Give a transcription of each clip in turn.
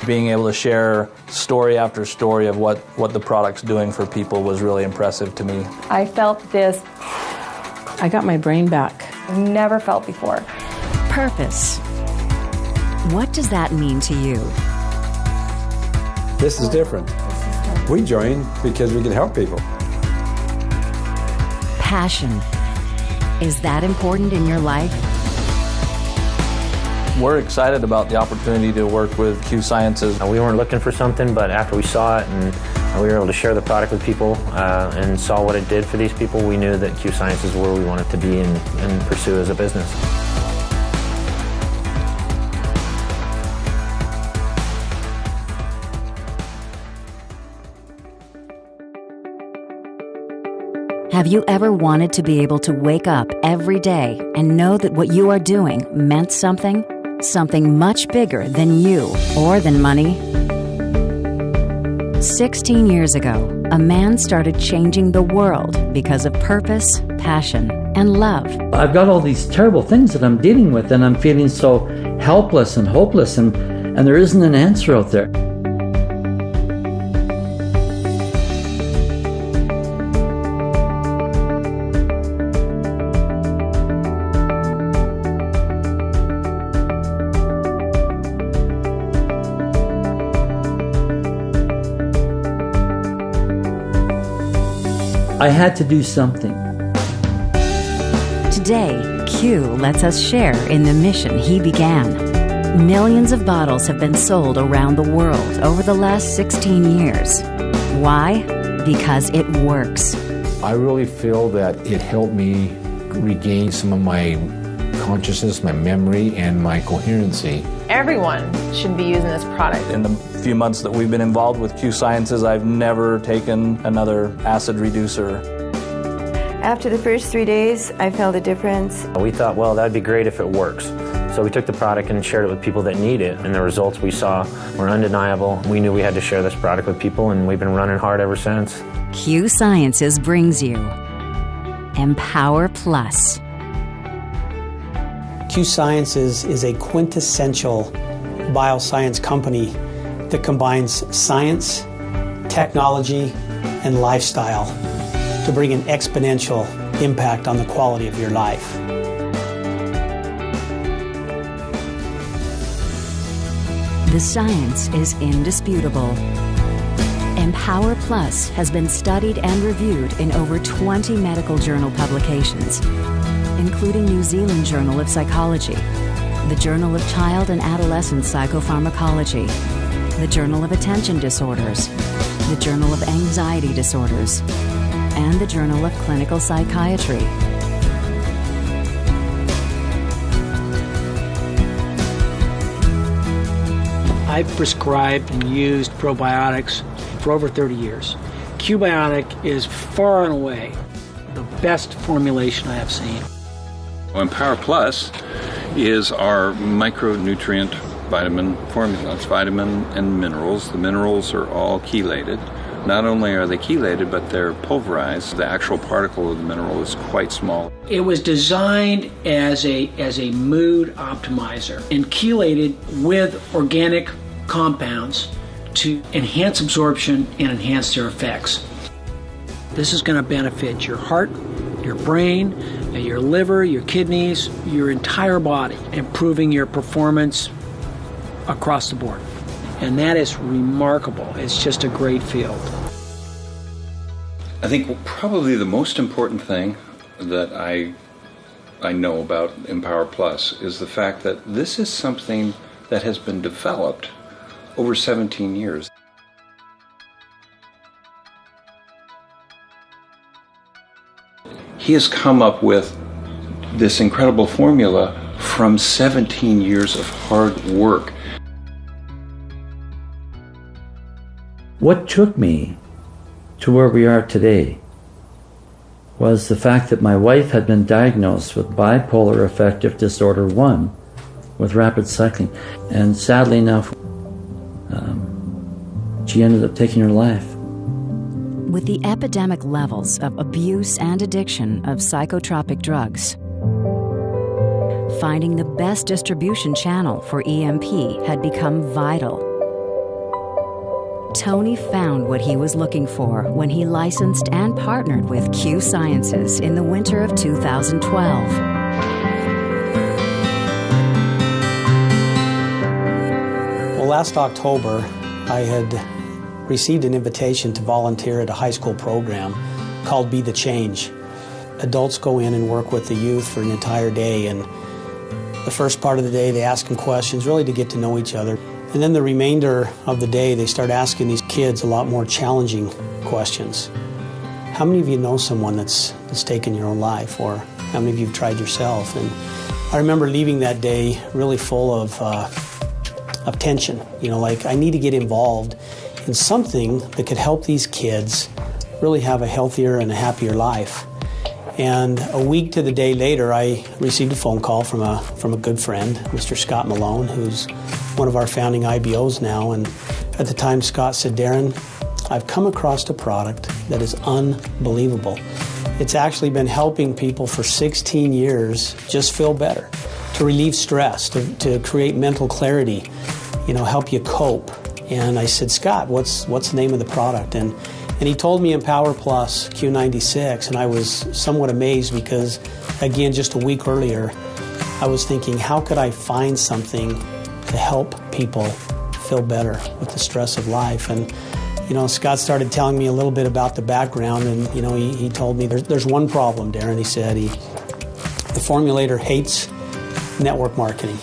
Being able to share story after story of what the product's doing for people was really impressive to me. I felt this. I got my brain back. Never felt before. Purpose. What does that mean to you? This is different. We joined because we can help people. Passion. Is that important in your life? We're excited about the opportunity to work with Qsciences. We weren't looking for something, but after we saw it and we were able to share the product with people and saw what it did for these people, we knew that Qsciences is where we wanted to be and pursue as a business. Have you ever wanted to be able to wake up every day and know that what you are doing meant something? Something much bigger than you or than money? 16 years ago, a man started changing the world because of purpose, passion, and love. I've got all these terrible things that I'm dealing with, and I'm feeling so helpless and hopeless, and there isn't an answer out there. I had to do something. Today, Q lets us share in the mission he began. Millions of bottles have been sold around the world over the last 16 years. Why? Because it works. I really feel that it helped me regain some of my consciousness, my memory, and my coherency. Everyone should be using this product. In the few months that we've been involved with Qsciences, I've never taken another acid reducer. After the first 3 days, I felt a difference. We thought, well, that'd be great if it works. So we took the product and shared it with people that need it, and the results we saw were undeniable. We knew we had to share this product with people, and we've been running hard ever since. Qsciences brings you Empowerplus. Qsciences is a quintessential bioscience company that combines science, technology, and lifestyle to bring an exponential impact on the quality of your life. The science is indisputable. Empowerplus has been studied and reviewed in over 20 medical journal publications, including New Zealand Journal of Psychology, the Journal of Child and Adolescent Psychopharmacology, the Journal of Attention Disorders, the Journal of Anxiety Disorders, and the Journal of Clinical Psychiatry. I've prescribed and used probiotics for over 30 years. Qbiotic is far and away the best formulation I have seen. Empowerplus is our micronutrient vitamin formula. It's vitamin and minerals. The minerals are all chelated. Not only are they chelated, but they're pulverized. The actual particle of the mineral is quite small. It was designed as a mood optimizer and chelated with organic compounds to enhance absorption and enhance their effects. This is going to benefit your heart, your brain, your liver, your kidneys, your entire body, improving your performance across the board. And that is remarkable. It's just a great field. I think probably the most important thing that I know about Empowerplus is the fact that this is something that has been developed over 17 years. He has come up with this incredible formula from 17 years of hard work. What took me to where we are today was the fact that my wife had been diagnosed with bipolar affective disorder 1 with rapid cycling, and sadly enough, she ended up taking her life. With the epidemic levels of abuse and addiction of psychotropic drugs, finding the best distribution channel for EMP had become vital. Tony found what he was looking for when he licensed and partnered with Qsciences in the winter of 2012. Well, last October, I had received an invitation to volunteer at a high school program called Be the Change. Adults go in and work with the youth for an entire day, and the first part of the day they ask them questions really to get to know each other. And then the remainder of the day they start asking these kids a lot more challenging questions. How many of you know someone that's taken your own life, or how many of you have tried yourself? And I remember leaving that day really full of tension. You know, like I need to get involved in something that could help these kids really have a healthier and a happier life. And a week to the day later, I received a phone call from a good friend, Mr. Scott Malone, who's one of our founding IBOs now. And at the time, Scott said, "Darren, I've come across a product that is unbelievable. It's actually been helping people for 16 years just feel better, to relieve stress, to create mental clarity, you know, help you cope." And I said, "Scott, what's the name of the product?" And he told me Empowerplus Q96, and I was somewhat amazed because, again, just a week earlier, I was thinking, how could I find something to help people feel better with the stress of life? And, you know, Scott started telling me a little bit about the background, and, you know, he told me there's one problem, Darren. He said the formulator hates network marketing.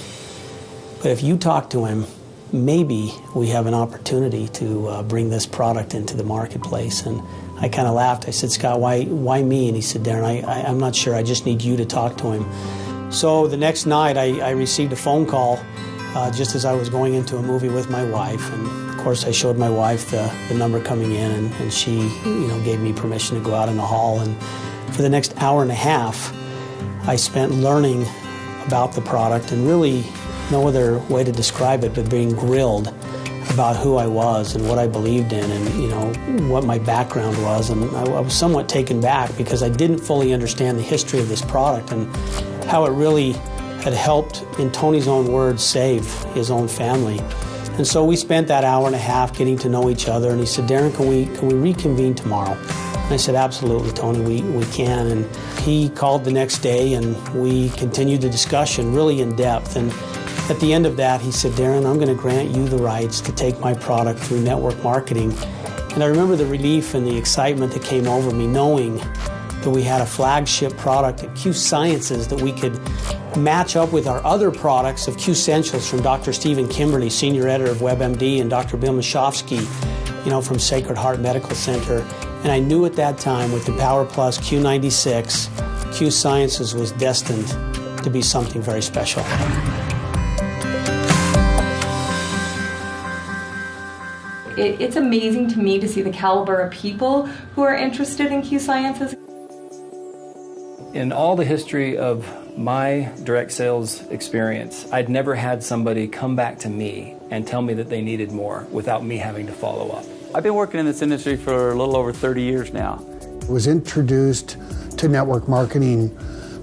But if you talk to him, maybe we have an opportunity to bring this product into the marketplace. And I kind of laughed. I said, "Scott, why me?" And he said, "Darren, I'm not sure. I just need you to talk to him." So the next night, I received a phone call just as I was going into a movie with my wife. And of course, I showed my wife the number coming in, and she, you know, gave me permission to go out in the hall. And for the next hour and a half, I spent learning about the product, and really no other way to describe it but being grilled about who I was and what I believed in, and, you know, what my background was. And I was somewhat taken back because I didn't fully understand the history of this product and how it really had helped, in Tony's own words, save his own family. And so we spent that hour and a half getting to know each other, and he said, "Darren, can we reconvene tomorrow?" And I said, "Absolutely, Tony, we can." And he called the next day, and we continued the discussion really in depth. And at the end of that, he said, "Darren, I'm going to grant you the rights to take my product through network marketing." And I remember the relief and the excitement that came over me, knowing that we had a flagship product at Qsciences that we could match up with our other products of Qsciences from Dr. Stephen Kimberly, senior editor of WebMD, and Dr. Bill Mashofsky, you know, from Sacred Heart Medical Center. And I knew at that time with Empowerplus Q96, Qsciences was destined to be something very special. It's amazing to me to see the caliber of people who are interested in Qsciences. In all the history of my direct sales experience, I'd never had somebody come back to me and tell me that they needed more without me having to follow up. I've been working in this industry for a little over 30 years now. I was introduced to network marketing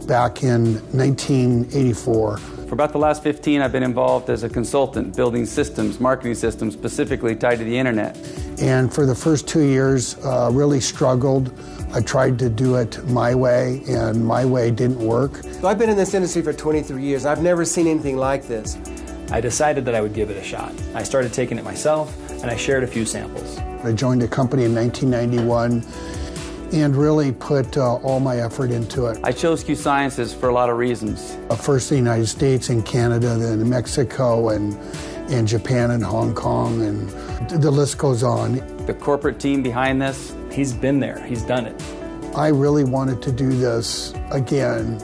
back in 1984. For about the last 15, I've been involved as a consultant building systems, marketing systems specifically tied to the internet. And for the first 2 years, really struggled. I tried to do it my way, and my way didn't work. I've been in this industry for 23 years. I've never seen anything like this. I decided that I would give it a shot. I started taking it myself, and I shared a few samples. I joined a company in 1991 and really put all my effort into it. I chose Qsciences for a lot of reasons. First the United States and Canada, then Mexico and Japan and Hong Kong, and the list goes on. The corporate team behind this, he's been there, he's done it. I really wanted to do this again,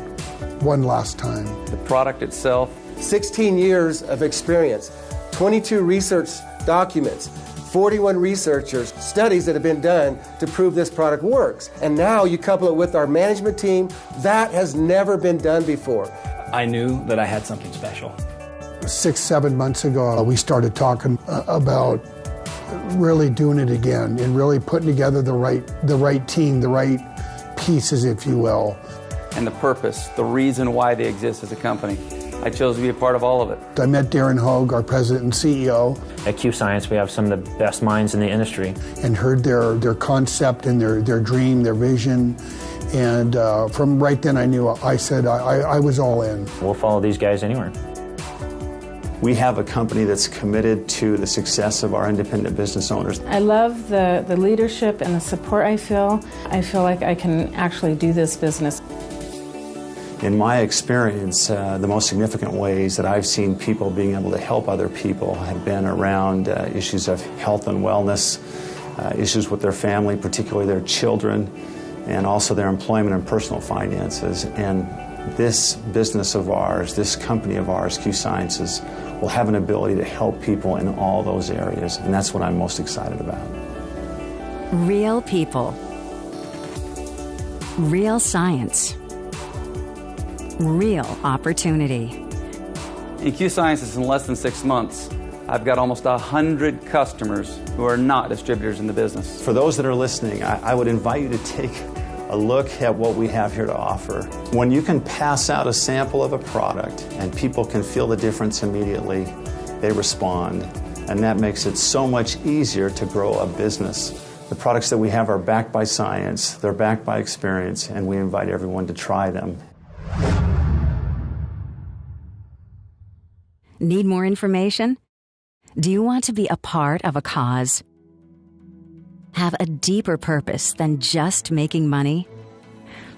one last time. The product itself. 16 years of experience, 22 research documents, 41 researchers, studies that have been done to prove this product works. And now you couple it with our management team, that has never been done before. I knew that I had something special. 6-7 months ago, we started talking about really doing it again and really putting together the right team, the right pieces, if you will. And the purpose, the reason why they exist as a company. I chose to be a part of all of it. I met Darren Hogue, our president and CEO. At Qscience, we have some of the best minds in the industry. And heard their concept and their dream, their vision. And from right then I knew, I said I was all in. We'll follow these guys anywhere. We have a company that's committed to the success of our independent business owners. I love the leadership and the support I feel. I feel like I can actually do this business. In my experience, the most significant ways that I've seen people being able to help other people have been around issues of health and wellness, issues with their family, particularly their children, and also their employment and personal finances. And this business of ours, this company of ours, Qsciences, will have an ability to help people in all those areas, and that's what I'm most excited about. Real people. Real science. Real opportunity. In Qsciences, in less than 6 months, I've got almost 100 customers who are not distributors in the business. For those that are listening, I would invite you to take a look at what we have here to offer. When you can pass out a sample of a product and people can feel the difference immediately, they respond. And that makes it so much easier to grow a business. The products that we have are backed by science, they're backed by experience, and we invite everyone to try them. Need more information? Do you want to be a part of a cause? Have a deeper purpose than just making money?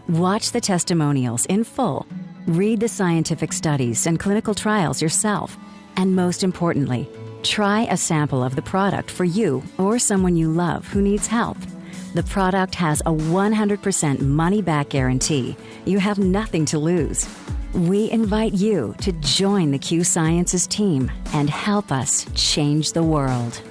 Watch the testimonials in full. Read the scientific studies and clinical trials yourself. And most importantly, try a sample of the product for you or someone you love who needs help. The product has a 100% money-back guarantee. You have nothing to lose. We invite you to join the Qsciences team and help us change the world.